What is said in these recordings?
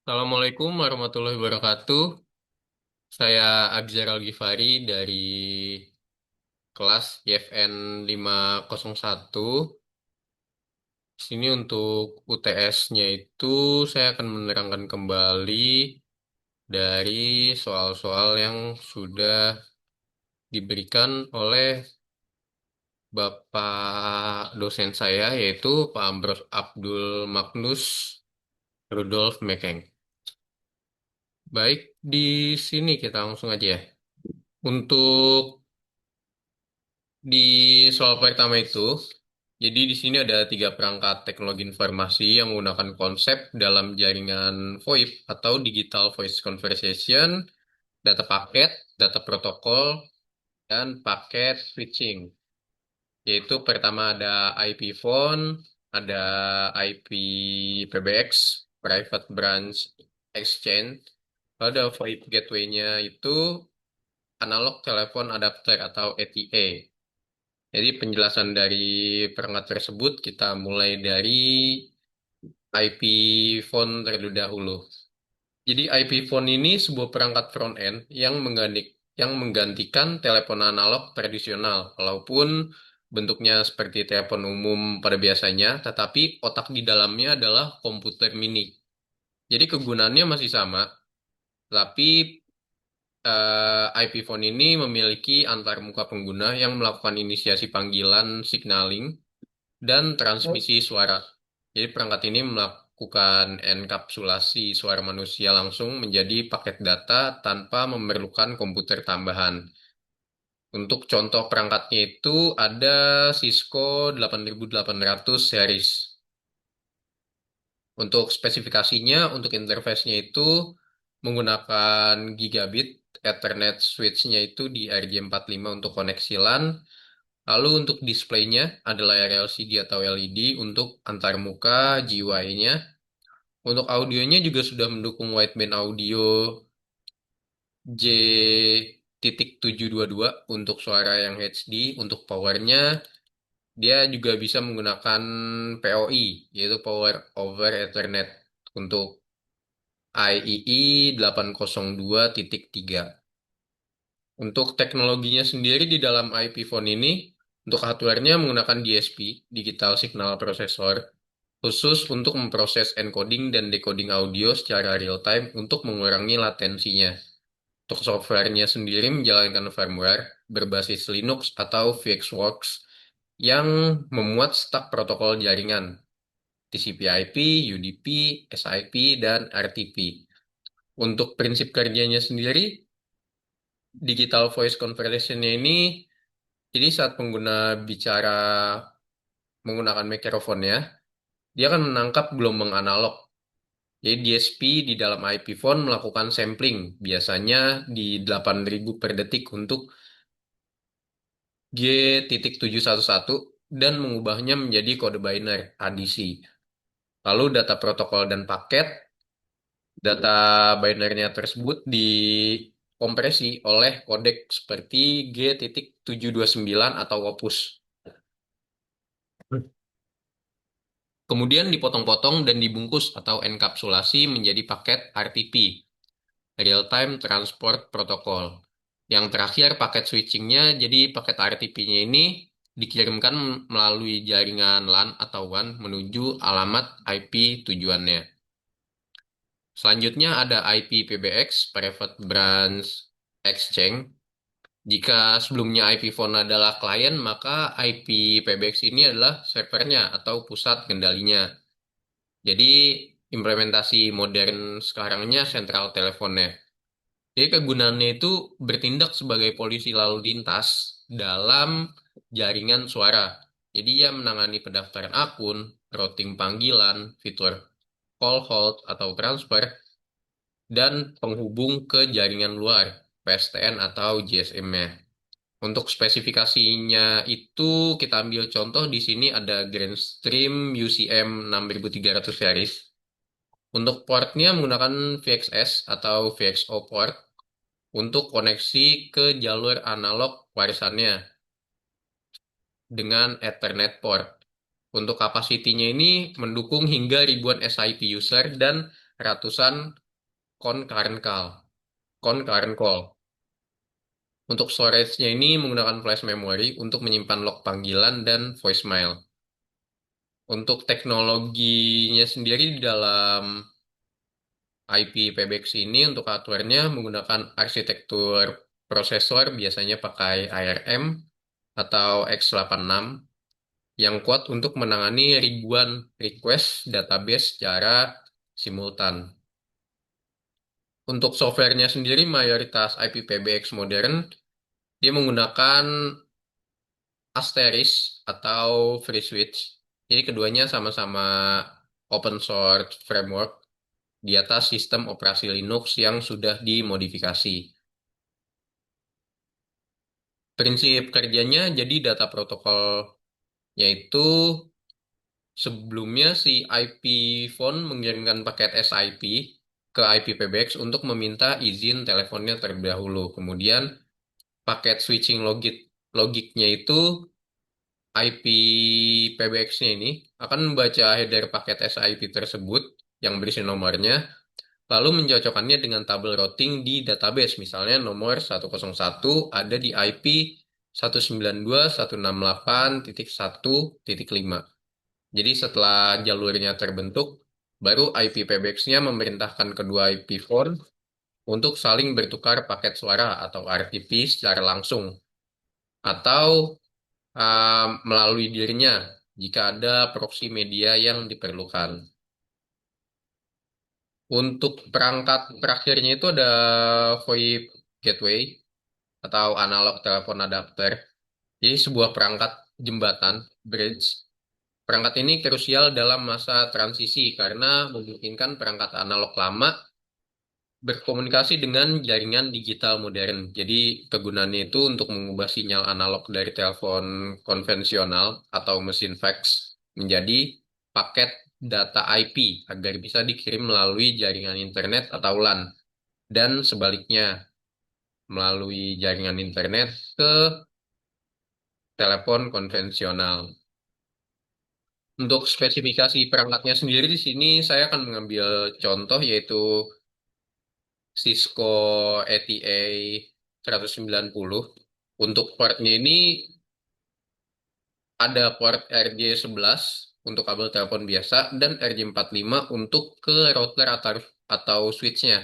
Assalamualaikum warahmatullahi wabarakatuh. Saya Abzar Al-Ghifari dari kelas YFN 501. Di sini untuk UTS-nya itu saya akan menerangkan kembali dari soal-soal yang sudah diberikan oleh Bapak dosen saya yaitu Pak Ambros Abdul Magnus Rudolf Mekeng. Baik, di sini kita langsung aja ya. Untuk Di soal pertama itu, jadi di sini ada tiga perangkat teknologi informasi yang menggunakan konsep dalam jaringan VoIP atau Digital Voice Conversation, data paket, data protokol, dan paket switching. Yaitu pertama ada IP phone, ada IP PBX, Private Branch Exchange, ada VoIP gateway-nya itu analog telepon adapter atau ATA. Jadi penjelasan dari perangkat tersebut kita mulai dari IP phone terlebih dahulu. Jadi IP phone ini sebuah perangkat front end yang menggantikan telepon analog tradisional, walaupun bentuknya seperti telepon umum pada biasanya, tetapi otak di dalamnya adalah komputer mini. Jadi kegunaannya masih sama, tapi IP phone ini memiliki antarmuka pengguna yang melakukan inisiasi panggilan signaling dan transmisi suara. Jadi perangkat ini melakukan enkapsulasi suara manusia langsung menjadi paket data tanpa memerlukan komputer tambahan. Untuk contoh perangkatnya itu ada Cisco 8800 series. Untuk spesifikasinya, untuk interface-nya itu menggunakan gigabit Ethernet switch-nya itu di RJ45 untuk koneksi LAN. Lalu untuk displaynya ada layar LCD atau LED untuk antarmuka GUI-nya. Untuk audionya juga sudah mendukung wideband audio J.722 untuk suara yang HD. Untuk powernya dia juga bisa menggunakan PoE yaitu Power over Ethernet untuk IEEE 802.3. Untuk teknologinya sendiri di dalam IP phone ini, untuk hardware-nya menggunakan DSP, Digital Signal Processor, khusus untuk memproses encoding dan decoding audio secara real-time untuk mengurangi latensinya. Untuk software-nya sendiri menjalankan firmware berbasis Linux atau VxWorks yang memuat stak protokol jaringan, TCP/IP, UDP, SIP, dan RTP. Untuk prinsip kerjanya sendiri, Digital Voice Conversation-nya ini, jadi saat pengguna bicara menggunakan mikrofonnya, dia akan menangkap gelombang analog. Jadi DSP di dalam IP phone melakukan sampling, biasanya di 8.000 per detik untuk G.711 dan mengubahnya menjadi kode binary ADC. Lalu data protokol dan paket, data binary-nya tersebut dikompresi oleh kodek seperti G.729 atau Opus. Kemudian dipotong-potong dan dibungkus atau enkapsulasi menjadi paket RTP, Real Time Transport Protocol. Yang terakhir paket switchingnya, jadi paket RTP-nya ini dikirimkan melalui jaringan LAN atau WAN menuju alamat IP tujuannya. Selanjutnya ada IP PBX, Private Branch Exchange. Jika sebelumnya IP phone adalah klien, maka IP PBX ini adalah servernya atau pusat kendalinya. Jadi implementasi modern sekarangnya sentral teleponnya. Jadi kegunaannya itu bertindak sebagai polisi lalu lintas dalam jaringan suara. Jadi ia menangani pendaftaran akun, routing panggilan, fitur call hold atau transfer, dan penghubung ke jaringan luar, PSTN atau GSM-nya. Untuk spesifikasinya itu kita ambil contoh di sini ada Grandstream UCM 6300 series. Untuk portnya menggunakan VXS atau VXO port untuk koneksi ke jalur analog warisannya dengan Ethernet port. Untuk kapasitinya ini mendukung hingga ribuan SIP user dan ratusan concurrent call. Concurrent call. Untuk storage-nya ini menggunakan flash memory untuk menyimpan log panggilan dan voicemail. Untuk teknologinya sendiri di dalam IP-PBX ini untuk hardware-nya menggunakan arsitektur prosesor biasanya pakai ARM atau x86 yang kuat untuk menangani ribuan request database secara simultan. Untuk softwarenya sendiri mayoritas IP-PBX modern dia menggunakan Asteris atau FreeSwitch. Jadi keduanya sama-sama open source framework di atas sistem operasi Linux yang sudah dimodifikasi. Prinsip kerjanya jadi data protokol yaitu sebelumnya si IP phone mengirimkan paket SIP ke IP-PBX untuk meminta izin teleponnya terlebih dahulu. Kemudian paket switching logiknya itu IP PBX-nya ini akan membaca header paket SIP tersebut yang berisi nomornya, lalu mencocokkannya dengan tabel routing di database. Misalnya nomor 101 ada di IP 192.168.1.5. Jadi setelah jalurnya terbentuk, baru IP PBX-nya memerintahkan kedua IP phone untuk saling bertukar paket suara atau RTP secara langsung atau melalui dirinya jika ada proxy media yang diperlukan. Untuk perangkat terakhirnya itu ada VoIP gateway atau analog telepon adapter. Jadi sebuah perangkat jembatan bridge. Perangkat ini krusial dalam masa transisi karena memungkinkan perangkat analog lama berkomunikasi dengan jaringan digital modern. Jadi kegunaannya itu untuk mengubah sinyal analog dari telepon konvensional atau mesin fax menjadi paket data IP agar bisa dikirim melalui jaringan internet atau LAN dan sebaliknya melalui jaringan internet ke telepon konvensional. Untuk spesifikasi perangkatnya sendiri di sini saya akan mengambil contoh yaitu Cisco ATA 190. Untuk portnya ini ada port RJ11 untuk kabel telepon biasa dan RJ45 untuk ke router atau switchnya.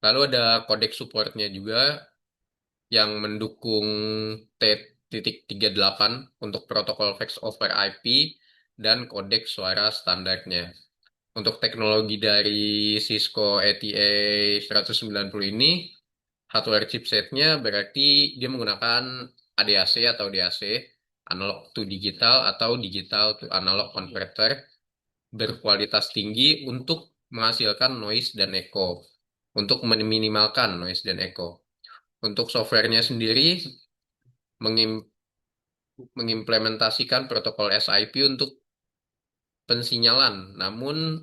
Lalu ada codec supportnya juga yang mendukung T.38 untuk protokol Voice over IP dan kodek suara standarnya. Untuk teknologi dari Cisco ATA 190 ini, hardware chipsetnya berarti dia menggunakan ADAC atau DAC, analog to digital atau digital to analog converter, berkualitas tinggi untuk menghasilkan noise dan echo, untuk meminimalkan noise dan echo. Untuk softwarenya sendiri mengim- mengimplementasikan protokol SIP untuk pensinyalan, namun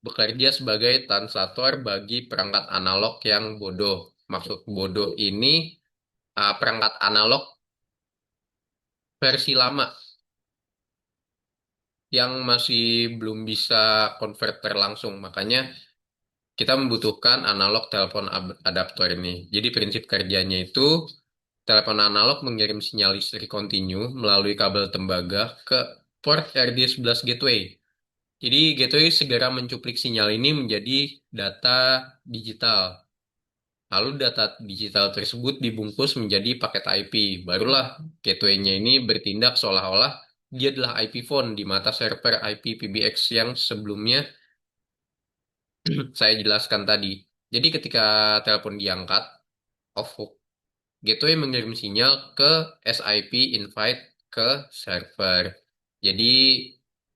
bekerja sebagai translator bagi perangkat analog yang bodoh. Maksud bodoh ini perangkat analog versi lama yang masih belum bisa konverter langsung. Makanya kita membutuhkan analog telepon adaptor ini. Jadi prinsip kerjanya itu telepon analog mengirim sinyal listrik kontinu melalui kabel tembaga ke port RJ11 gateway. Jadi gateway segera mencuplik sinyal ini menjadi data digital. Lalu data digital tersebut dibungkus menjadi paket IP. Barulah gateway-nya ini bertindak seolah-olah dia adalah IP phone di mata server IP PBX yang sebelumnya saya jelaskan tadi. Jadi ketika telepon diangkat, off hook, gateway mengirim sinyal ke SIP invite ke server. Jadi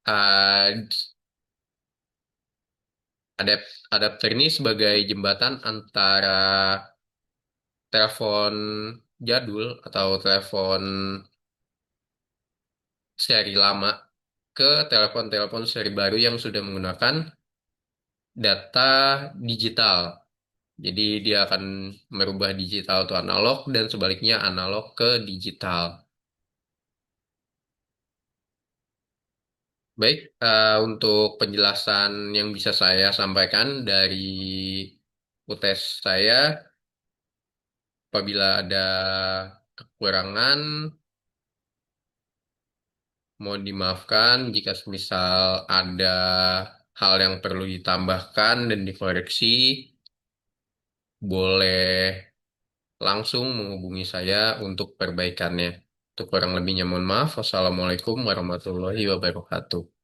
uh, adapter ini sebagai jembatan antara telepon jadul atau telepon seri lama ke telepon-telepon seri baru yang sudah menggunakan data digital. Jadi dia akan merubah digital ke analog dan sebaliknya analog ke digital. Baik, untuk penjelasan yang bisa saya sampaikan dari UTS saya, apabila ada kekurangan, mohon dimaafkan jika semisal ada hal yang perlu ditambahkan dan dikoreksi, boleh langsung menghubungi saya untuk perbaikannya. Untuk kurang lebihnya mohon maaf. Wassalamualaikum warahmatullahi wabarakatuh.